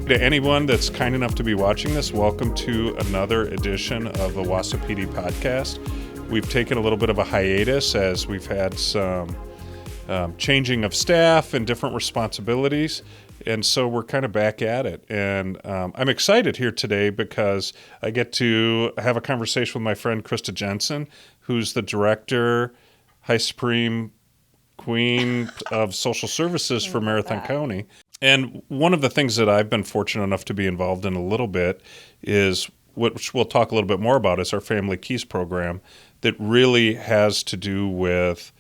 To anyone that's kind enough to be watching this, welcome to another edition of the Wausau PD Podcast. We've taken a little bit of a hiatus as we've had some changing of staff and different responsibilities, and so we're kind of back at it. And I'm excited here today because I get to have a conversation with my friend Christa Jensen, who's the Director, High Supreme Queen of Social Services for Marathon County. And one of the things that I've been fortunate enough to be involved in a little bit is, which we'll talk a little bit more about, is our Family Keys program that really has to do with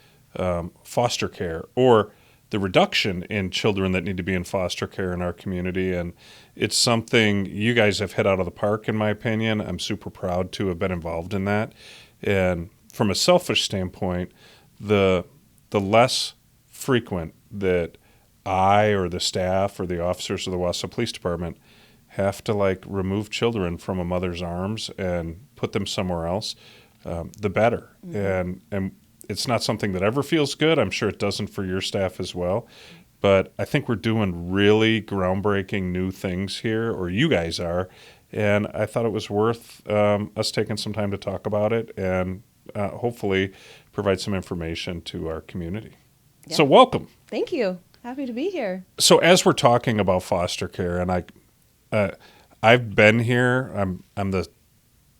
foster care, or the reduction in children that need to be in foster care in our community. And it's something you guys have hit out of the park, in my opinion. I'm super proud to have been involved in that. And from a selfish standpoint, the less frequent that I or the staff or the officers of the Wausau Police Department have to remove children from a mother's arms and put them somewhere else, the better. Mm-hmm. And it's not something that ever feels good. I'm sure it doesn't for your staff as well. But I think we're doing really groundbreaking new things here, or you guys are. And I thought it was worth us taking some time to talk about it and hopefully provide some information to our community. Yeah. So welcome. Thank you. Happy to be here. So as we're talking about foster care, and I've been here.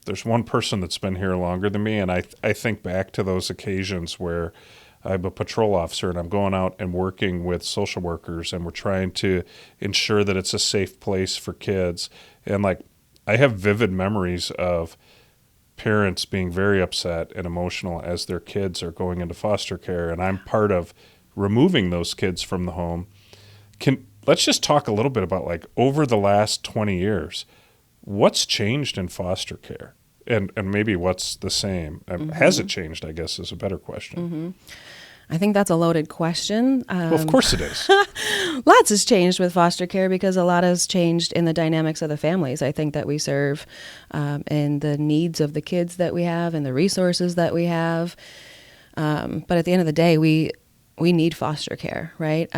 There's one person that's been here longer than me, and I think back to those occasions where I'm a patrol officer and I'm going out and working with social workers, and we're trying to ensure that it's a safe place for kids. And I have vivid memories of parents being very upset and emotional as their kids are going into foster care, and I'm part of removing those kids from the home. Let's just talk a little bit about over the last 20 years, what's changed in foster care, and maybe what's the same. Mm-hmm. Has it changed, I guess, is a better question. Mm-hmm. I think that's a loaded question. Well, of course it is. Lots has changed with foster care because a lot has changed in the dynamics of the families I think that we serve, and the needs of the kids that we have and the resources that we have. But at the end of the day, we need foster care, right?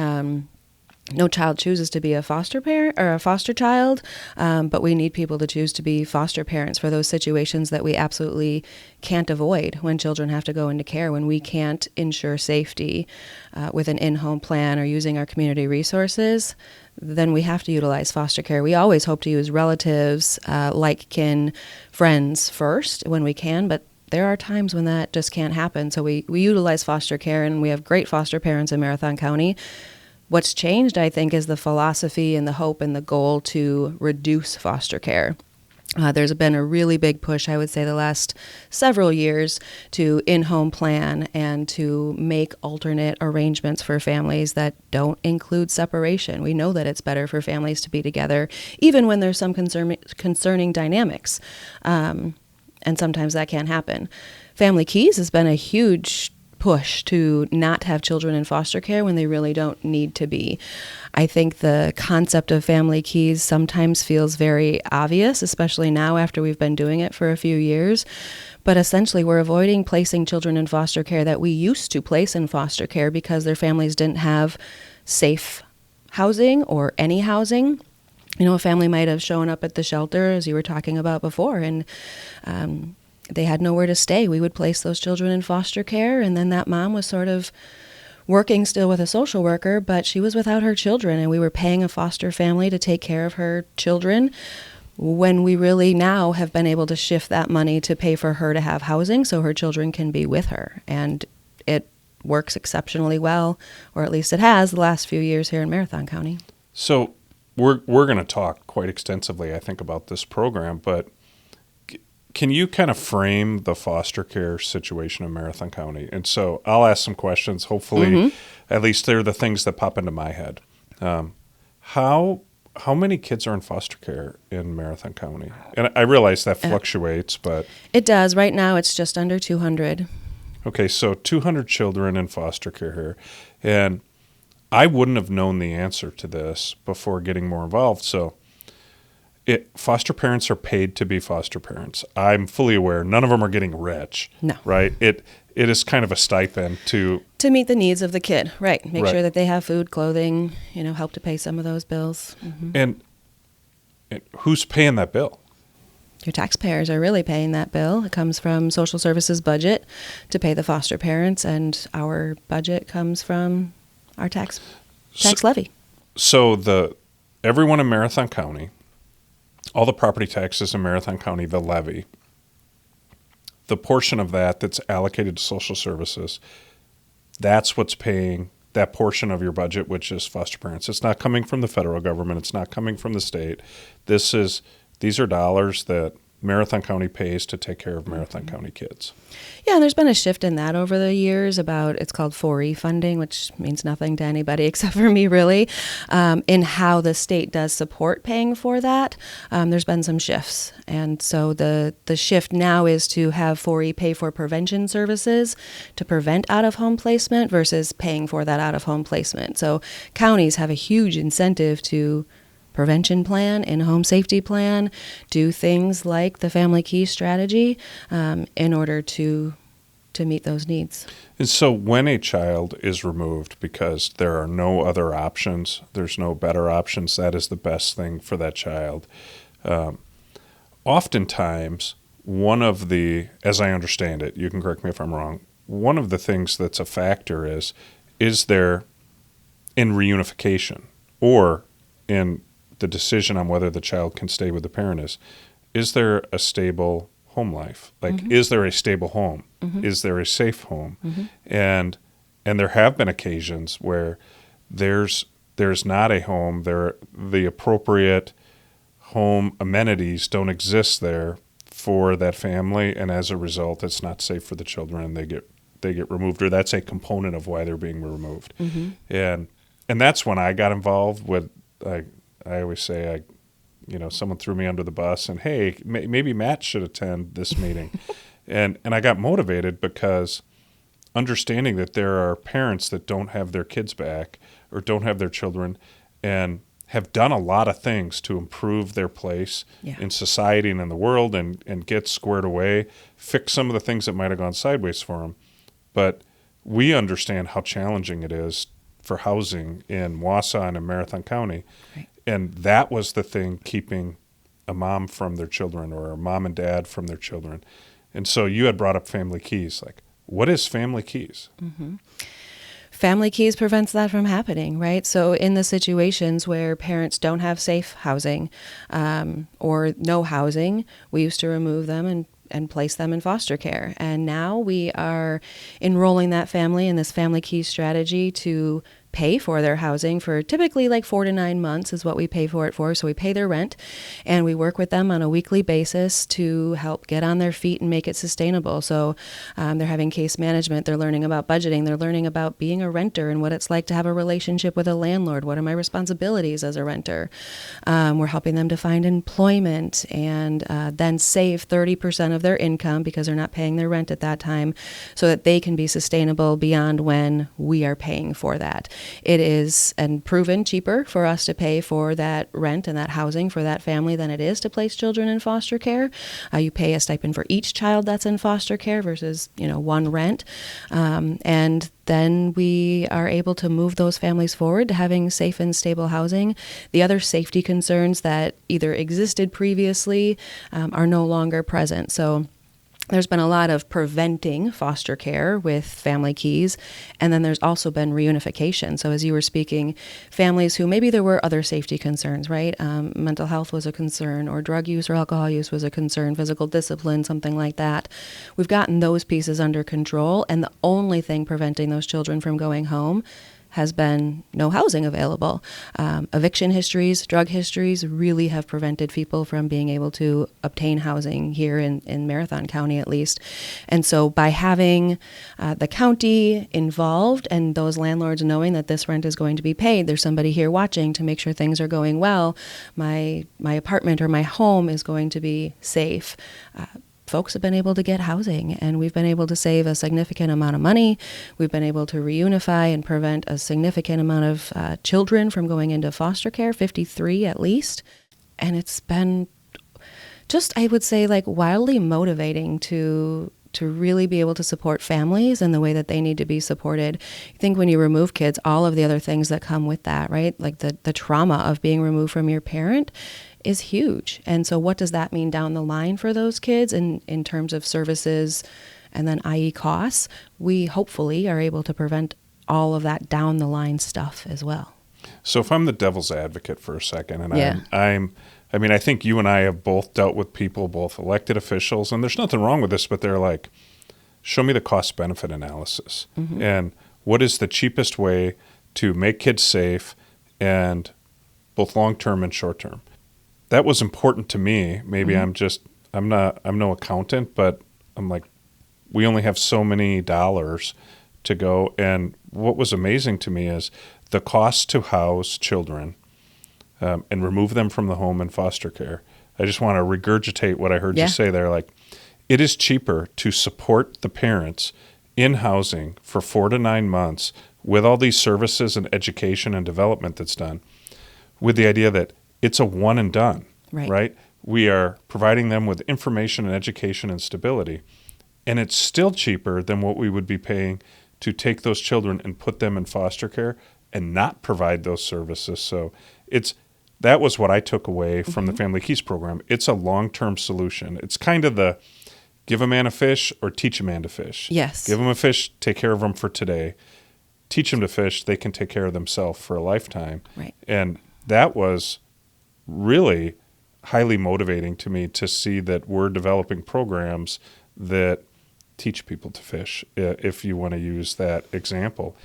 No child chooses to be a foster parent or a foster child, but we need people to choose to be foster parents for those situations that we absolutely can't avoid when children have to go into care, when we can't ensure safety with an in-home plan or using our community resources. Then we have to utilize foster care. We always hope to use relatives, like kin, friends first when we can, but there are times when that just can't happen. So we utilize foster care, and we have great foster parents in Marathon County. What's changed, I think, is the philosophy and the hope and the goal to reduce foster care. There's been a really big push, I would say, the last several years to in-home plan and to make alternate arrangements for families that don't include separation. We know that it's better for families to be together, even when there's some concerning dynamics. And sometimes that can't happen. Family Keys has been a huge push to not have children in foster care when they really don't need to be. I think the concept of Family Keys sometimes feels very obvious, especially now after we've been doing it for a few years. But essentially, we're avoiding placing children in foster care that we used to place in foster care because their families didn't have safe housing or any housing. You know, a family might have shown up at the shelter, as you were talking about before, and they had nowhere to stay. We would place those children in foster care, and then that mom was sort of working still with a social worker, but she was without her children, and we were paying a foster family to take care of her children, when we really now have been able to shift that money to pay for her to have housing so her children can be with her. And it works exceptionally well, or at least it has the last few years here in Marathon County. So we're going to talk quite extensively, I think, about this program, but can you kind of frame the foster care situation in Marathon County? And so I'll ask some questions. Hopefully, at least they're the things that pop into my head. How many kids are in foster care in Marathon County? And I realize that fluctuates, but... It does. Right now, it's just under 200. Okay, so 200 children in foster care here. And I wouldn't have known the answer to this before getting more involved, so... Foster parents are paid to be foster parents. I'm fully aware. None of them are getting rich. No. Right? It is kind of a stipend to meet the needs of the kid. Right. Make sure that they have food, clothing, help to pay some of those bills. Mm-hmm. And who's paying that bill? Your taxpayers are really paying that bill. It comes from social services budget to pay the foster parents, and our budget comes from our tax levy. So everyone in Marathon County, all the property taxes in Marathon County, the levy, the portion of that that's allocated to social services, that's what's paying that portion of your budget, which is foster parents. It's not coming from the federal government. It's not coming from the state. These are dollars that Marathon County pays to take care of Marathon County kids. Yeah, and there's been a shift in that over the years it's called 4E funding, which means nothing to anybody except for me, really, in how the state does support paying for that. There's been some shifts. And so the shift now is to have 4E pay for prevention services to prevent out-of-home placement versus paying for that out-of-home placement. So counties have a huge incentive to prevention plan, in-home safety plan, do things like the Family Key strategy in order to meet those needs. And so when a child is removed because there are no other options, there's no better options, that is the best thing for that child. Oftentimes, one of the, as I understand it, you can correct me if I'm wrong, one of the things that's a factor is there in reunification or in the decision on whether the child can stay with the parent is there a stable home life? Like, is there a stable home? Is there a safe home? And there have been occasions where there's not a home, the appropriate home amenities don't exist there for that family, and as a result, it's not safe for the children, and they get removed, or that's a component of why they're being removed. And that's when I got involved with. I always say, someone threw me under the bus and, hey, maybe Matt should attend this meeting. and I got motivated because understanding that there are parents that don't have their kids back or don't have their children and have done a lot of things to improve their place in society and in the world and get squared away, fix some of the things that might have gone sideways for them. But we understand how challenging it is for housing in Wausau and in Marathon County. Right. And that was the thing keeping a mom from their children or a mom and dad from their children. And so you had brought up Family Keys. Like, what is Family Keys? Family Keys prevents that from happening, right? So in the situations where parents don't have safe housing or no housing, we used to remove them and place them in foster care. And now we are enrolling that family in this Family Key strategy to pay for their housing for typically like 4 to 9 months is what we pay for it for. So we pay their rent and we work with them on a weekly basis to help get on their feet and make it sustainable. So they're having case management, they're learning about budgeting, they're learning about being a renter and what it's like to have a relationship with a landlord. What are my responsibilities as a renter? We're helping them to find employment and then save 30% of their income because they're not paying their rent at that time so that they can be sustainable beyond when we are paying for that. It is and proven cheaper for us to pay for that rent and that housing for that family than it is to place children in foster care. You pay a stipend for each child that's in foster care versus, one rent. And then we are able to move those families forward to having safe and stable housing. The other safety concerns that either existed previously are no longer present. So there's been a lot of preventing foster care with Family Keys, and then there's also been reunification. So as you were speaking, families who maybe there were other safety concerns, right? Mental health was a concern, or drug use or alcohol use was a concern, physical discipline, something like that. We've gotten those pieces under control, and the only thing preventing those children from going home has been no housing available. Eviction histories, drug histories really have prevented people from being able to obtain housing here in Marathon County at least. And so by having the county involved and those landlords knowing that this rent is going to be paid, there's somebody here watching to make sure things are going well, my apartment or my home is going to be safe. Folks have been able to get housing, and we've been able to save a significant amount of money. We've been able to reunify and prevent a significant amount of children from going into foster care, 53 at least. And it's been just, I would say, like wildly motivating to to really be able to support families in the way that they need to be supported. I think when you remove kids, all of the other things that come with that, right? Like the trauma of being removed from your parent is huge. And so what does that mean down the line for those kids in terms of services and then i.e. costs? We hopefully are able to prevent all of that down the line stuff as well. So if I'm the devil's advocate for a second, and Yeah. I think you and I have both dealt with people, both elected officials, and there's nothing wrong with this, but they're like, show me the cost-benefit analysis. Mm-hmm. And what is the cheapest way to make kids safe, and both long-term and short-term? That was important to me. Maybe I'm no accountant, but I'm like, we only have so many dollars to go. And what was amazing to me is the cost to house children and remove them from the home in foster care. I just want to regurgitate what I heard you say there. Like, it is cheaper to support the parents in housing for 4 to 9 months with all these services and education and development that's done, with the idea that it's a one and done, right? We are providing them with information and education and stability, and it's still cheaper than what we would be paying to take those children and put them in foster care and not provide those services. So that was what I took away from the Family Keys program. It's a long-term solution. It's kind of the give a man a fish or teach a man to fish. Yes. Give them a fish, take care of them for today. Teach them to fish, they can take care of themselves for a lifetime. Right. And that was really highly motivating to me to see that we're developing programs that teach people to fish, if you want to use that example.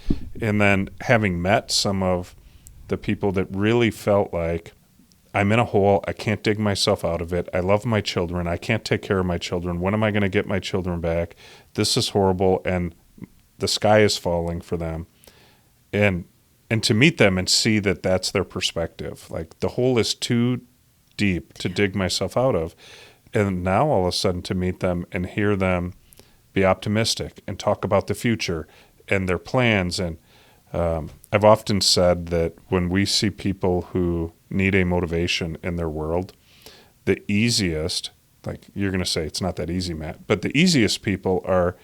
And then having met some of the people that really felt like, I'm in a hole, I can't dig myself out of it, I love my children, I can't take care of my children, when am I going to get my children back? This is horrible, and the sky is falling for them. And to meet them and see that that's their perspective. Like, the hole is too deep to dig myself out of. And now all of a sudden to meet them and hear them be optimistic and talk about the future and their plans. And I've often said that when we see people who need a motivation in their world, the easiest, like you're going to say it's not that easy, Matt, but the easiest people are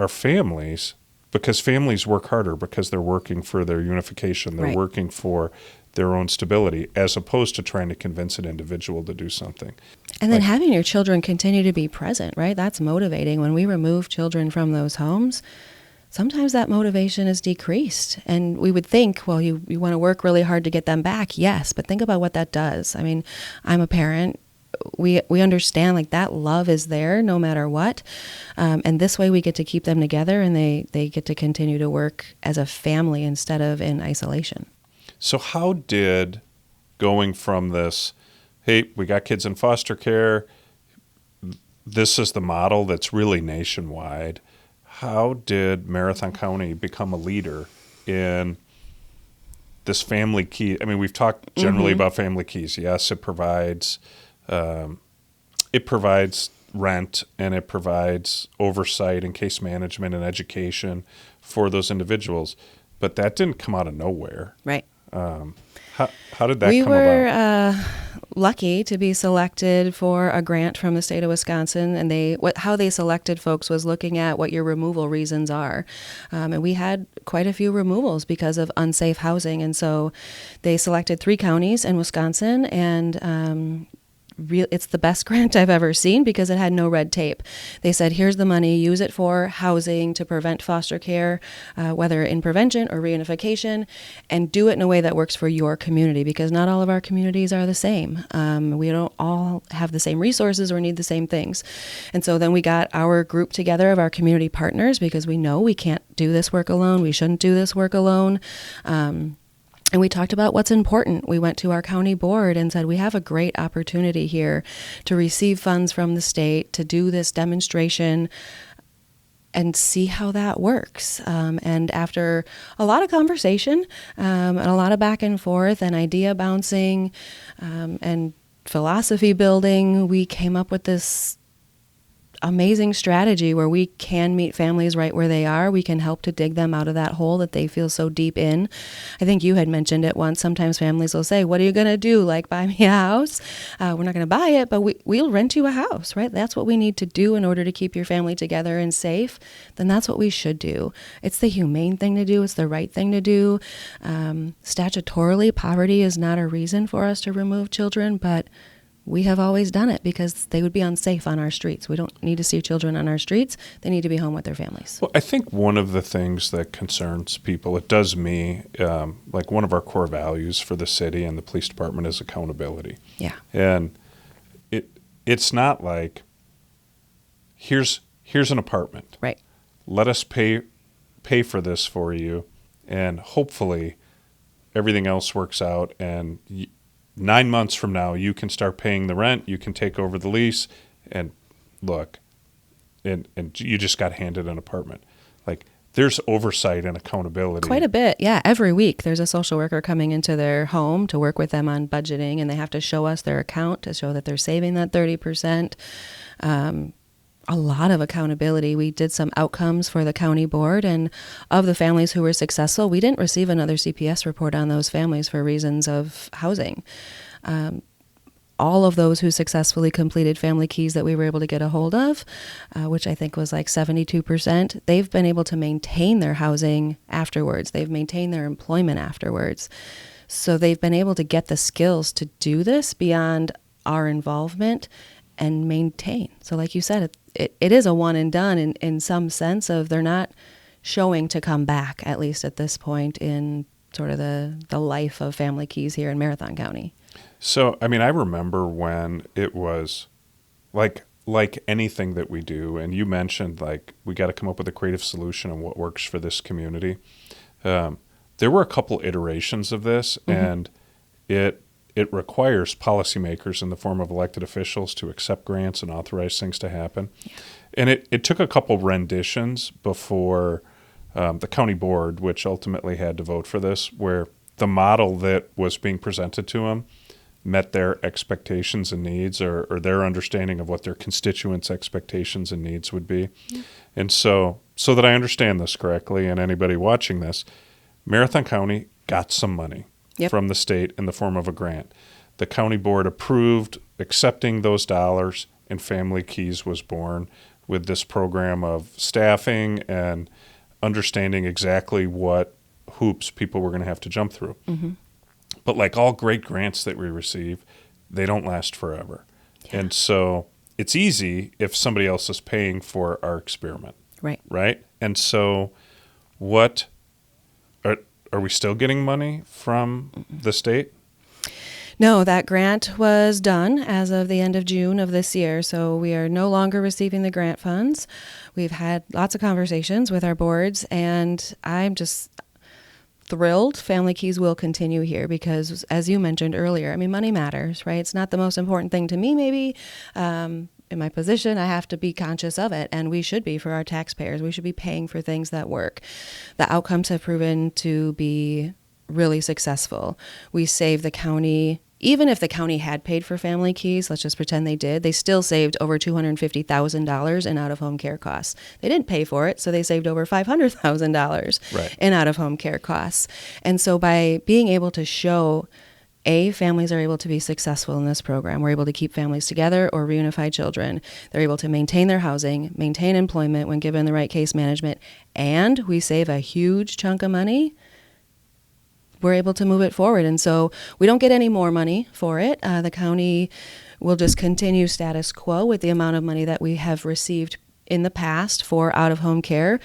families, because families work harder because they're working for their unification. They're working for their own stability, as opposed to trying to convince an individual to do something. And then having your children continue to be present, right? That's motivating. When we remove children from those homes, sometimes that motivation is decreased. And we would think, well, you want to work really hard to get them back. Yes, but think about what that does. I mean, I'm a parent. We understand, like, that love is there no matter what. And this way we get to keep them together, and they get to continue to work as a family instead of in isolation. So how did going from this, hey, we got kids in foster care, this is the model that's really nationwide, how did Marathon County become a leader in this Family Key? I mean, we've talked generally about Family Keys. Yes, it provides rent, and it provides oversight and case management and education for those individuals. But that didn't come out of nowhere. Right. How did that come about? We were lucky to be selected for a grant from the state of Wisconsin, and how they selected folks was looking at what your removal reasons are. And we had quite a few removals because of unsafe housing. And so they selected 3 counties in Wisconsin, and it's the best grant I've ever seen because it had no red tape. They said, here's the money, use it for housing to prevent foster care, whether in prevention or reunification, and do it in a way that works for your community, because not all of our communities are the same. We don't all have the same resources or need the same things. And so then we got our group together of our community partners, because we know we can't do this work alone. We shouldn't do this work alone. And we talked about what's important. We went to our county board and said, we have a great opportunity here to receive funds from the state to do this demonstration and see how that works. And after a lot of conversation and a lot of back and forth and idea bouncing and philosophy building, we came up with this amazing strategy where we can meet families right where they are. We can help to dig them out of that hole that they feel so deep in. I think you had mentioned it once. Sometimes families will say, what are you going to do? Like, buy me a house? We're not going to buy it, but we'll rent you a house, right? That's what we need to do in order to keep your family together and safe. Then that's what we should do. It's the humane thing to do. It's the right thing to do. Statutorily, poverty is not a reason for us to remove children, but we have always done it because they would be unsafe on our streets. We don't need to see children on our streets. They need to be home with their families. Well, I think one of the things that concerns people, it does me, like one of our core values for the city and the police department is accountability. Yeah. And it's not like, here's an apartment. Right. Let us pay for this for you, and hopefully everything else works out, and 9 months from now, you can start paying the rent, you can take over the lease, and look, and you just got handed an apartment. Like, there's oversight and accountability. Quite a bit, yeah. Every week, there's a social worker coming into their home to work with them on budgeting, and they have to show us their account to show that they're saving that 30%. A lot of accountability. We did some outcomes for the county board, and of the families who were successful, we didn't receive another CPS report on those families for reasons of housing. All of those who successfully completed family keys that we were able to get a hold of, which I think was like 72%, they've been able to maintain their housing afterwards. They've maintained their employment afterwards. So they've been able to get the skills to do this beyond our involvement and maintain. So like you said, it is a one and done in some sense of they're not showing to come back, at least at this point in sort of the life of family keys here in Marathon County. So, I mean, I remember when it was like anything that we do, and you mentioned like we got to come up with a creative solution on what works for this community. There were a couple iterations of this, and it requires policymakers in the form of elected officials to accept grants and authorize things to happen. Yeah. And it took a couple renditions before the county board, which ultimately had to vote for this, where the model that was being presented to them met their expectations and needs or their understanding of what their constituents' expectations and needs would be. Yeah. And so that I understand this correctly, and anybody watching this, Marathon County got some money. Yep. From the state in the form of a grant. The county board approved accepting those dollars, and Family Keys was born with this program of staffing and understanding exactly what hoops people were going to have to jump through. Mm-hmm. But like all great grants that we receive, they don't last forever. Yeah. And so it's easy if somebody else is paying for our experiment. Right? And so are we still getting money from the state? No, that grant was done as of the end of June of this year, so we are no longer receiving the grant funds. We've had lots of conversations with our boards, and I'm just thrilled Family Keys will continue here because, as you mentioned earlier, I mean, money matters, right? It's not the most important thing to me, maybe. In my position, I have to be conscious of it, and we should be for our taxpayers. We should be paying for things that work. The outcomes have proven to be really successful. We saved the county, even if the county had paid for Family Keys, let's just pretend they did, they still saved over $250,000 in out-of-home care costs. They didn't pay for it, so they saved over $500,000 in out-of-home care costs. And so by being able to show families are able to be successful in this program. We're able to keep families together or reunify children. They're able to maintain their housing, maintain employment when given the right case management, and we save a huge chunk of money. We're able to move it forward. And so we don't get any more money for it. The county will just continue status quo with the amount of money that we have received in the past for out-of-home care.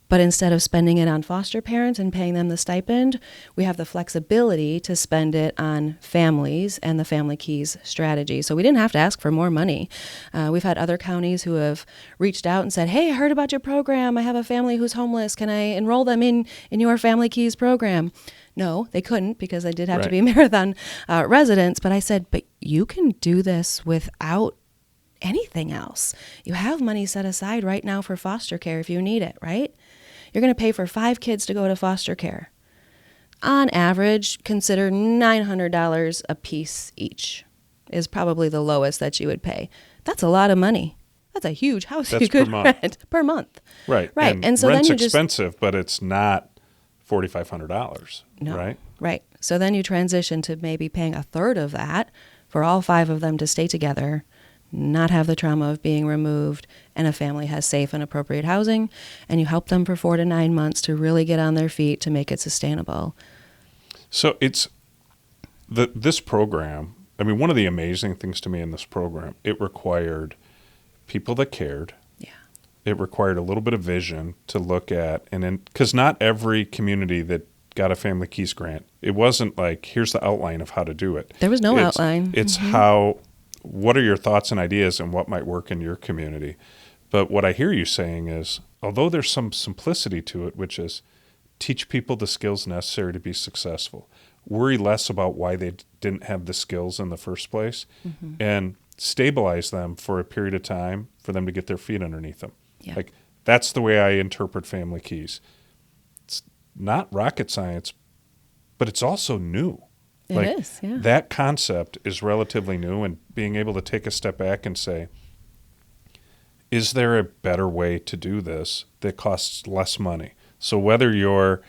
But instead of spending it on foster parents and paying them the stipend, we have the flexibility to spend it on families and the Family Keys strategy. So we didn't have to ask for more money. We've had other counties who have reached out and said, hey, I heard about your program. I have a family who's homeless. Can I enroll them in your Family Keys program? No, they couldn't because they did have to be Marathon residents. But I said, but you can do this without anything else. You have money set aside right now for foster care if you need it, right? You're going to pay for 5 kids to go to foster care. On average, consider $900 a piece each is probably the lowest that you would pay. That's a lot of money. That's a huge house That's you could per month. rent per month. Right. Right. And so rent's then you expensive, but it's not $4,500. No. Right. Right. So then you transition to maybe paying a third of that for all 5 of them to stay together, not have the trauma of being removed, and a family has safe and appropriate housing, and you help them for 4 to 9 months to really get on their feet to make it sustainable. So it's this program. I mean, one of the amazing things to me in this program, it required people that cared. Yeah. It required a little bit of vision to look at, and because not every community that got a Family Keys grant, it wasn't like, here's the outline of how to do it. There was no outline. It's what are your thoughts and ideas and what might work in your community? But what I hear you saying is, although there's some simplicity to it, which is teach people the skills necessary to be successful, worry less about why they didn't have the skills in the first place, and stabilize them for a period of time for them to get their feet underneath them. Yeah. Like, that's the way I interpret Family Keys. It's not rocket science, but it's also new. It is, yeah. That concept is relatively new, and being able to take a step back and say, is there a better way to do this that costs less money? So whether you're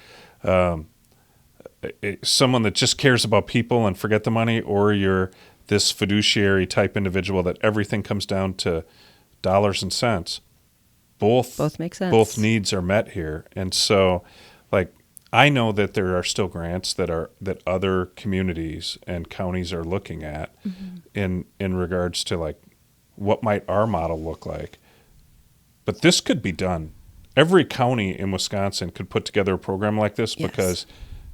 someone that just cares about people and forget the money, or you're this fiduciary type individual that everything comes down to dollars and cents, both make sense. Both needs are met here. And so, like, I know that there are still grants that other communities and counties are looking at in regards to, like, what might our model look like. But this could be done. Every county in Wisconsin could put together a program like this, because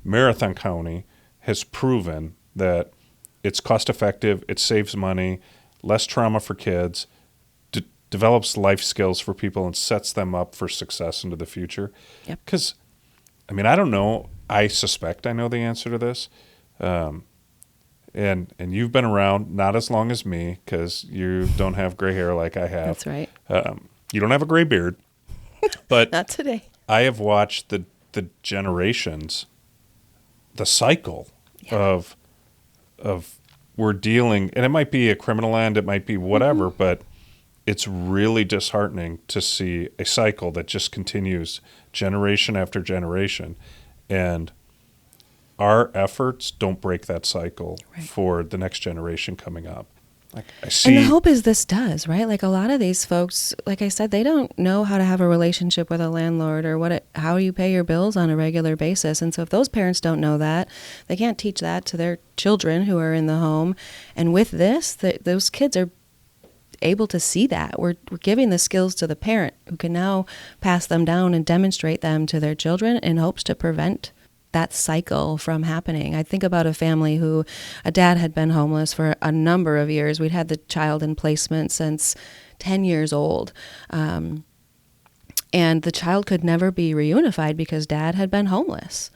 Marathon County has proven that it's cost effective, it saves money, less trauma for kids, develops life skills for people, and sets them up for success into the future. Yep. Because, I mean, I don't know. I suspect I know the answer to this. And you've been around not as long as me, because you don't have gray hair like I have. That's right. You don't have a gray beard. But Not today. I have watched the generations, the cycle of we're dealing, and it might be a criminal end, it might be whatever, but it's really disheartening to see a cycle that just continues generation after generation. And our efforts don't break that cycle for the next generation coming up. Like, I see. And the hope is this does, right? Like, a lot of these folks, like I said, they don't know how to have a relationship with a landlord, or how you pay your bills on a regular basis. And so if those parents don't know that, they can't teach that to their children who are in the home. And with this, those kids are able to see that. We're giving the skills to the parent, who can now pass them down and demonstrate them to their children in hopes to prevent that cycle from happening. I think about a family who a dad had been homeless for a number of years. We'd had the child in placement since 10 years old. And the child could never be reunified because dad had been homeless.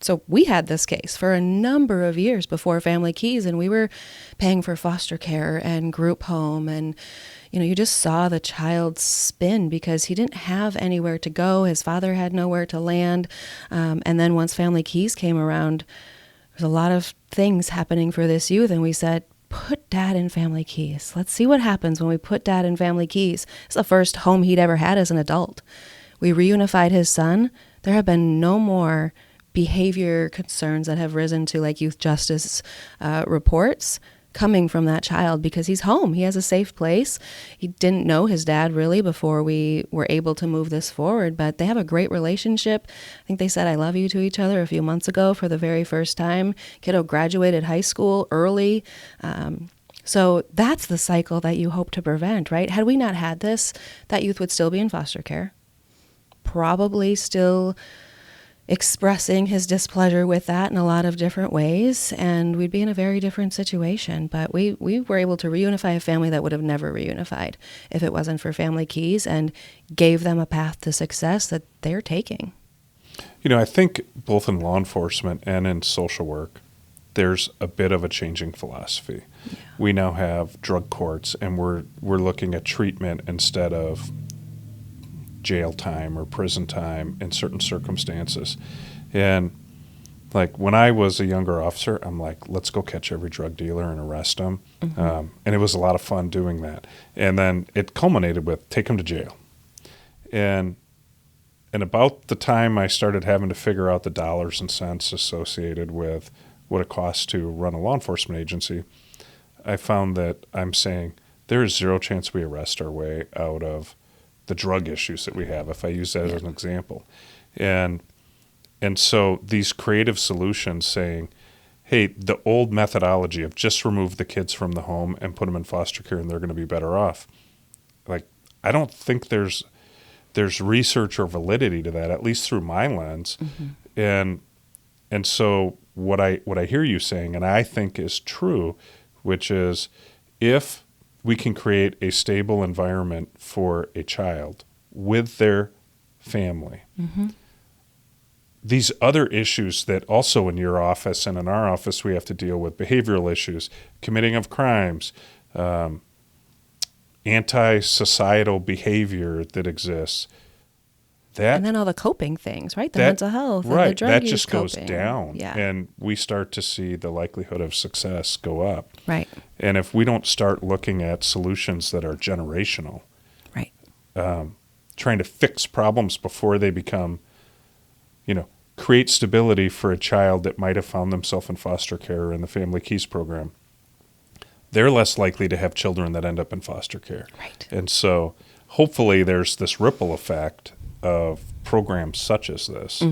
So we had this case for a number of years before Family Keys, and we were paying for foster care and group home, and you just saw the child spin because he didn't have anywhere to go. His father had nowhere to land. And then once Family Keys came around, there's a lot of things happening for this youth, and we said, put dad in Family Keys. Let's see what happens when we put dad in Family Keys. It's the first home he'd ever had as an adult. We reunified his son. There have been no more behavior concerns that have risen to like youth justice reports coming from that child, because he's home. He has a safe place. He didn't know his dad really before we were able to move this forward, but they have a great relationship. I think they said I love you to each other a few months ago for the very first time. Kiddo graduated high school early. So that's the cycle that you hope to prevent, right? Had we not had this, that youth would still be in foster care, probably still expressing his displeasure with that in a lot of different ways, and we'd be in a very different situation. But we were able to reunify a family that would have never reunified if it wasn't for Family Keys, and gave them a path to success that they're taking. I think both in law enforcement and in social work, there's a bit of a changing philosophy. Yeah. We now have drug courts, and we're looking at treatment instead of jail time or prison time in certain circumstances. And Like when I was a younger officer, I'm like, let's go catch every drug dealer and arrest them. And it was a lot of fun doing that. And then it culminated with take them to jail. And about the time I started having to figure out the dollars and cents associated with what it costs to run a law enforcement agency, I found that I'm saying there is zero chance we arrest our way out of the drug issues that we have, if I use that as an example. And so these creative solutions saying, hey, the old methodology of just remove the kids from the home and put them in foster care and they're going to be better off. Like, I don't think there's research or validity to that, at least through my lens. And so what I hear you saying, and I think is true, which is if we can create a stable environment for a child with their family, these other issues that also in your office and in our office we have to deal with, behavioral issues, committing of crimes, anti-societal behavior that exists, and then all the coping things, right? The mental health, and the drug that use just coping. goes down, and we start to see the likelihood of success go up. Right. And if we don't start looking at solutions that are generational, right, trying to fix problems before they become, create stability for a child that might have found themselves in foster care or in the Family Keys program, they're less likely to have children that end up in foster care. Right. And so hopefully there's this ripple effect of programs such as this.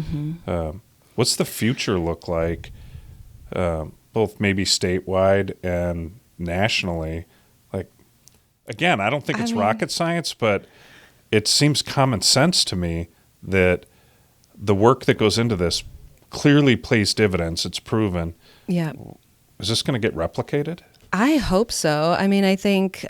What's the future look like, both maybe statewide and nationally? Like, again, I don't think it's rocket science, but it seems common sense to me that the work that goes into this clearly pays dividends. It's proven. Yeah. Is this going to get replicated? I hope so. I mean, I think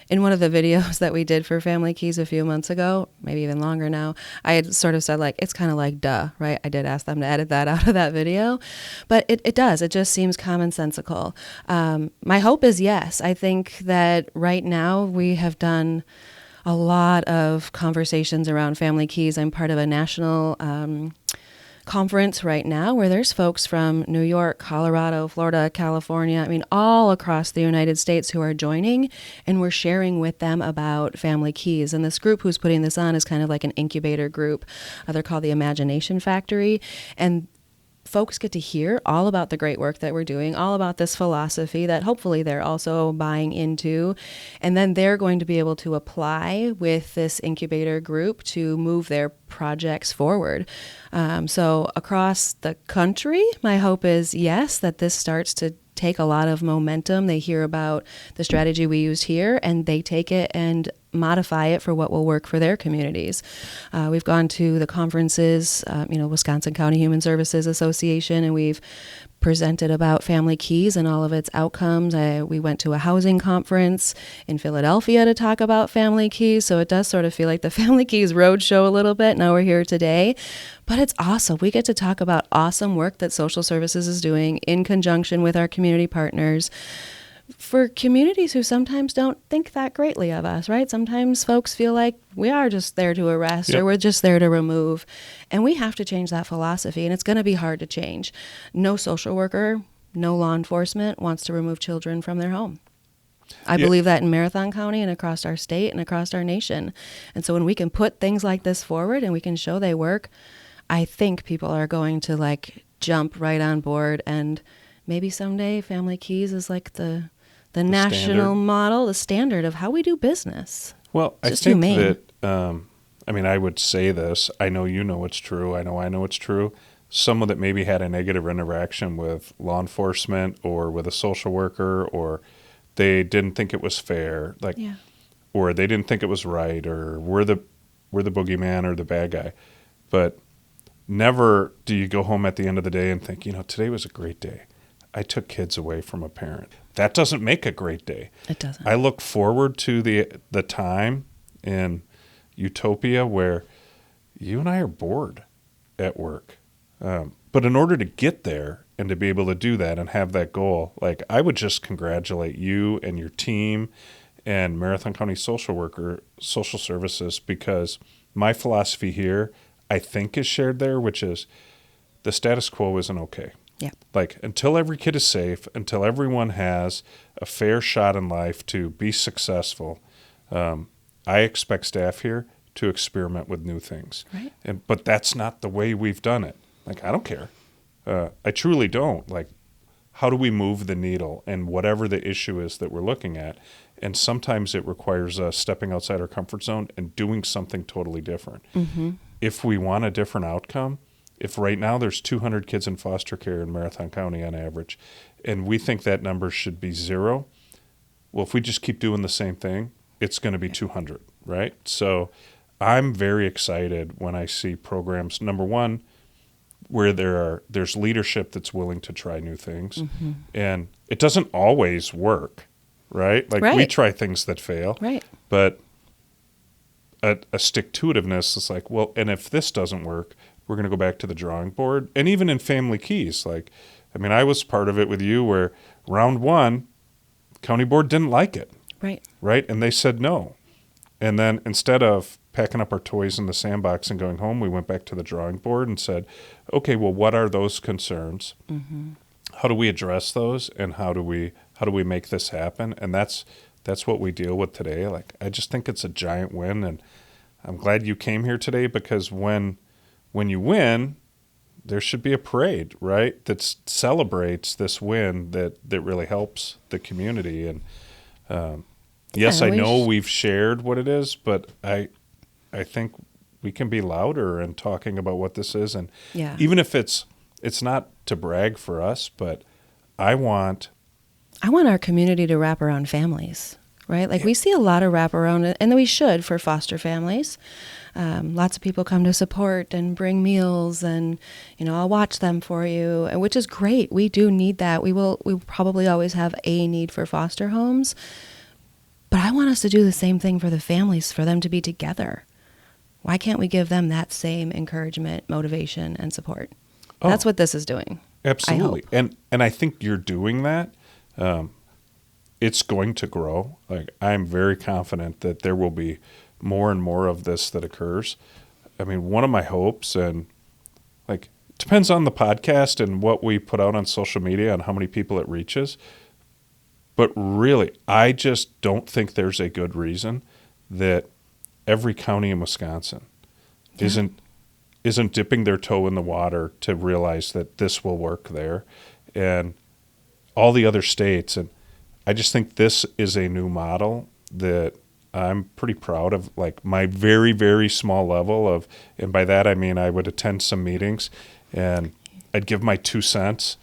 in one of the videos that we did for Family Keys a few months ago, maybe even longer now, I had sort of said, like, it's kind of like, duh, right? I did ask them to edit that out of that video. But it does. It just seems commonsensical. My hope is yes. I think that right now we have done a lot of conversations around Family Keys. I'm part of a national conference right now where there's folks from New York, Colorado, Florida, California, I mean, all across the United States who are joining, and we're sharing with them about Family Keys. And this group who's putting this on is kind of like an incubator group. They're called the Imagination Factory. And folks get to hear all about the great work that we're doing, all about this philosophy that hopefully they're also buying into. And then they're going to be able to apply with this incubator group to move their projects forward. So across the country, my hope is, yes, that this starts to take a lot of momentum. They hear about the strategy we used here and they take it and modify it for what will work for their communities. We've gone to the conferences, Wisconsin County Human Services Association, and we've presented about Family Keys and all of its outcomes. We went to a housing conference in Philadelphia to talk about Family Keys, so it does sort of feel like the Family Keys Roadshow a little bit. Now we're here today, but it's awesome. We get to talk about awesome work that social services is doing in conjunction with our community partners for communities who sometimes don't think that greatly of us, right? Sometimes folks feel like we are just there to arrest or we're just there to remove. And we have to change that philosophy, and it's going to be hard to change. No social worker, no law enforcement wants to remove children from their home. I believe that in Marathon County and across our state and across our nation. And so when we can put things like this forward and we can show they work, I think people are going to jump right on board, and maybe someday Family Keys is like the national standard model, the standard of how we do business. Well, I think that, I would say this. I know you know it's true. I know it's true. Someone that maybe had a negative interaction with law enforcement or with a social worker, or they didn't think it was fair, or they didn't think it was right, or we're the boogeyman or the bad guy. But never do you go home at the end of the day and think, today was a great day. I took kids away from a parent. That doesn't make a great day. It doesn't. I look forward to the time in utopia where you and I are bored at work. But in order to get there and to be able to do that and have that goal, I would just congratulate you and your team and Marathon County Social Services, because my philosophy here, I think, is shared there, which is the status quo isn't okay. Yeah. Like, until every kid is safe, until everyone has a fair shot in life to be successful, I expect staff here to experiment with new things. Right. But that's not the way we've done it. Like, I don't care. I truly don't. Like, how do we move the needle and whatever the issue is that we're looking at? And sometimes it requires us stepping outside our comfort zone and doing something totally different. Mm-hmm. If we want a different outcome, if right now there's 200 kids in foster care in Marathon County on average, and we think that number should be 0, well, if we just keep doing the same thing, it's going to be 200, right? So I'm very excited when I see programs, number one, where there's leadership that's willing to try new things. Mm-hmm. And it doesn't always work, right? Like, we try things that fail. Right. But a stick-to-itiveness is like, well, and if this doesn't work, we're going to go back to the drawing board. And even in Family Keys, like, I mean, I was part of it with you where round 1, county board didn't like it. Right? And they said no. And then instead of packing up our toys in the sandbox and going home, we went back to the drawing board and said, okay, well, what are those concerns? Mm-hmm. How do we address those? And how do we make this happen? And that's what we deal with today. Like, I just think it's a giant win. And I'm glad you came here today, because when you win, there should be a parade, right, that celebrates this win that really helps the community. And yes, I know we've shared what it is, but I think we can be louder in talking about what this is. And even if it's not to brag for us, but I want our community to wrap around families, right? Like, we see a lot of wraparound, and we should, for foster families. Lots of people come to support and bring meals, and, I'll watch them for you, which is great. We do need that. We probably always have a need for foster homes, but I want us to do the same thing for the families, for them to be together. Why can't we give them that same encouragement, motivation, and support? That's what this is doing. Absolutely. And I think you're doing that. It's going to grow. Like, I'm very confident that there will be more and more of this that occurs. I mean, one of my hopes, and like, it depends on the podcast and what we put out on social media and how many people it reaches. But really, I just don't think there's a good reason that every county in Wisconsin isn't dipping their toe in the water to realize that this will work there, and all the other states. And I just think this is a new model that I'm pretty proud of, like, my very, very small level of, and by that I mean I would attend some meetings and I'd give my 2 cents.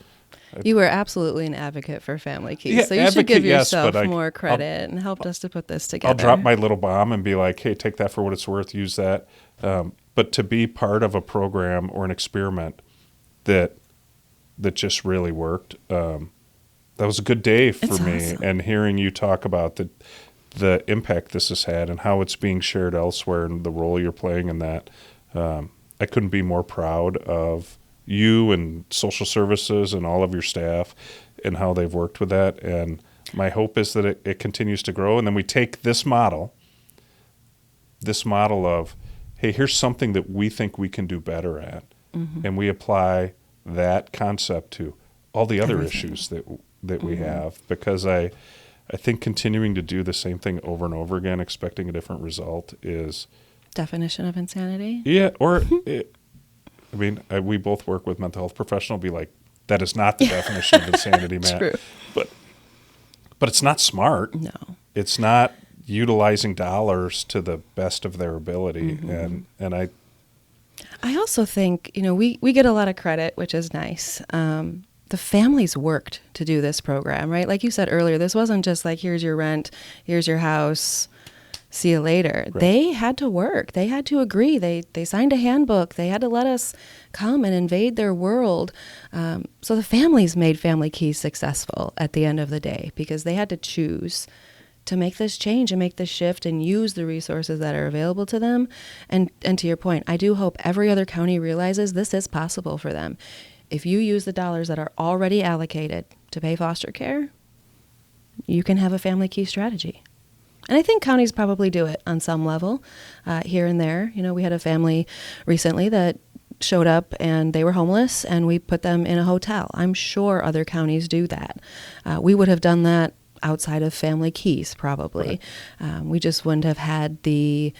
You were absolutely an advocate for Family Keys, so you should give yourself more credit and helped us to put this together. I'll drop my little bomb and be like, hey, take that for what it's worth, use that. But to be part of a program or an experiment that just really worked, that was a good day for me. Awesome. And hearing you talk about the impact this has had and how it's being shared elsewhere and the role you're playing in that, I couldn't be more proud of you and social services and all of your staff and how they've worked with that. And my hope is that it continues to grow. And then we take this model of, hey, here's something that we think we can do better at. Mm-hmm. And we apply that concept to all the other issues that we have, because I think continuing to do the same thing over and over again, expecting a different result, is definition of insanity. Yeah, or we both work with mental health professionals. Be like, that is not the definition of insanity, Matt. True. But it's not smart. No, it's not utilizing dollars to the best of their ability. Mm-hmm. And I also think we get a lot of credit, which is nice. The families worked to do this program, right? Like you said earlier, this wasn't just like, here's your rent, here's your house, see you later. Right. They had to work. They had to agree. They signed a handbook. They had to let us come and invade their world. So the families made Family Keys successful at the end of the day, because they had to choose to make this change and make this shift and use the resources that are available to them. And to your point, I do hope every other county realizes this is possible for them. If you use the dollars that are already allocated to pay foster care, you can have a Family Key strategy. And I think counties probably do it on some level, here and there. We had a family recently that showed up and they were homeless, and we put them in a hotel. I'm sure other counties do that. We would have done that outside of family keys, probably. Right. We just wouldn't have had the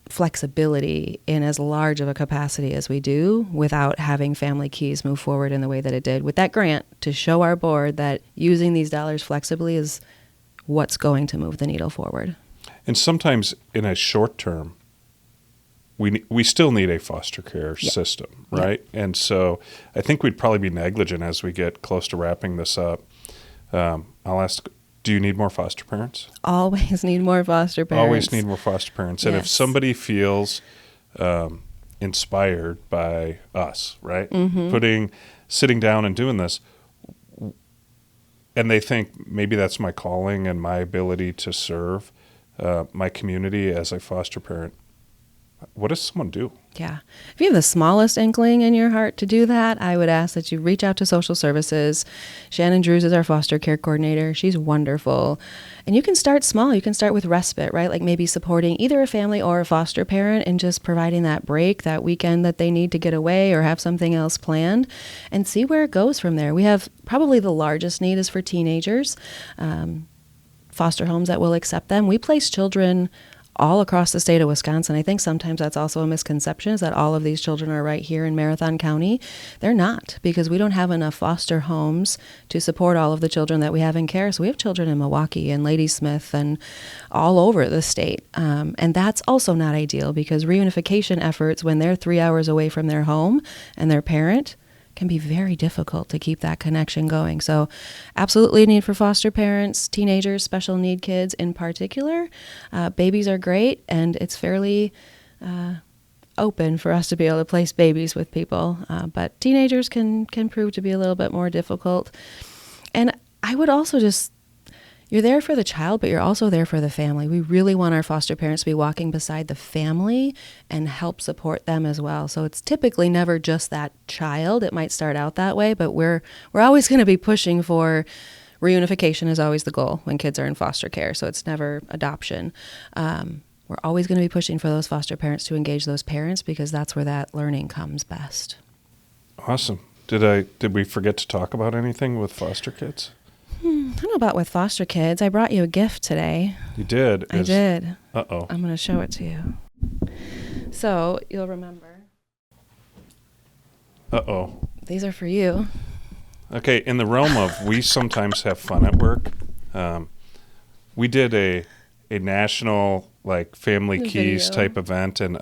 flexibility in as large of a capacity as we do without having family keys move forward in the way that it did with that grant, to show our board that using these dollars flexibly is what's going to move the needle forward. And sometimes in a short term, we still need a foster care system, right? And so I think we'd probably be negligent as we get close to wrapping this up. I'll ask, do you need more foster parents? Always need more foster parents. Always need more foster parents. And if somebody feels inspired by us, right, sitting down and doing this, and they think maybe that's my calling and my ability to serve my community as a foster parent, what does someone do? Yeah. If you have the smallest inkling in your heart to do that, I would ask that you reach out to social services. Shannon Drews is our foster care coordinator. She's wonderful. And you can start small. You can start with respite, right? Like maybe supporting either a family or a foster parent and just providing that break, that weekend that they need to get away or have something else planned, and see where it goes from there. We have probably the largest need is for teenagers, foster homes that will accept them. We place children all across the state of Wisconsin. I think sometimes that's also a misconception, is that all of these children are right here in Marathon County. They're not, because we don't have enough foster homes to support all of the children that we have in care. So we have children in Milwaukee and Ladysmith and all over the state. And that's also not ideal, because reunification efforts, when they're 3 hours away from their home and their parent, can be very difficult to keep that connection going. So absolutely a need for foster parents, teenagers, special need kids in particular. Babies are great, and it's fairly open for us to be able to place babies with people. But teenagers can prove to be a little bit more difficult. And I would also you're there for the child, but you're also there for the family. We really want our foster parents to be walking beside the family and help support them as well. So it's typically never just that child. It might start out that way, but we're always going to be pushing for reunification is always the goal when kids are in foster care. So it's never adoption. We're always going to be pushing for those foster parents to engage those parents, because that's where that learning comes best. Awesome. Did we forget to talk about anything with foster kids? I don't know about with foster kids. I brought you a gift today. You did? I did. Uh-oh. I'm going to show it to you. So you'll remember. Uh-oh. These are for you. Okay, in the realm of we sometimes have fun at work, we did a national family keys type event, and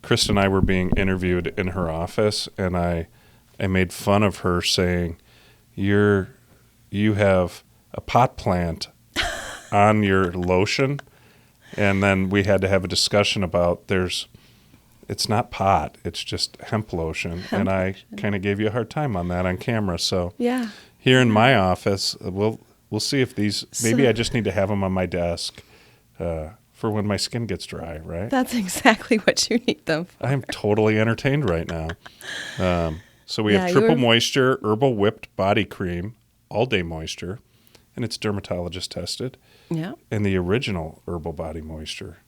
Christa and I were being interviewed in her office, and I made fun of her saying, you have a pot plant on your lotion. And then we had to have a discussion about it's not pot, it's just hemp lotion. And I kind of gave you a hard time on that on camera. So yeah, here in my office, we'll see if maybe I just need to have them on my desk for when my skin gets dry, right? That's exactly what you need them for. I'm totally entertained right now. So we have triple moisture herbal whipped body cream, all day moisture, and it's dermatologist tested. Yeah. And the original herbal body moisture.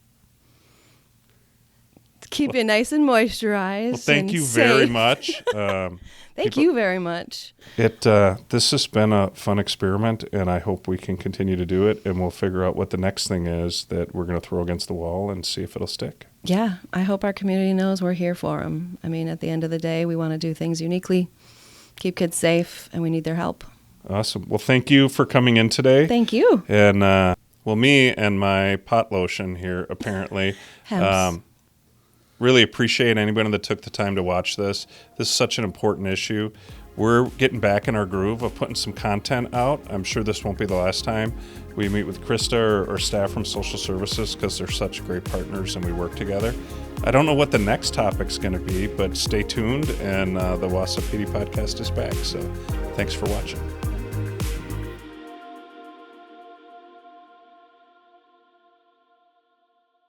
Keep you nice and moisturized. Well, thank you very much. Thank you very much. This has been a fun experiment, and I hope we can continue to do it, and we'll figure out what the next thing is that we're going to throw against the wall and see if it'll stick. Yeah, I hope our community knows we're here for them. I mean, at the end of the day, we want to do things uniquely, keep kids safe, and we need their help. Awesome. Well, thank you for coming in today. Thank you. And, me and my pot lotion here, apparently, really appreciate anybody that took the time to watch this. This is such an important issue. We're getting back in our groove of putting some content out. I'm sure this won't be the last time we meet with Christa or staff from social services, because they're such great partners and we work together. I don't know what the next topic's going to be, but stay tuned, and the Wausau PD Podcast is back. So thanks for watching.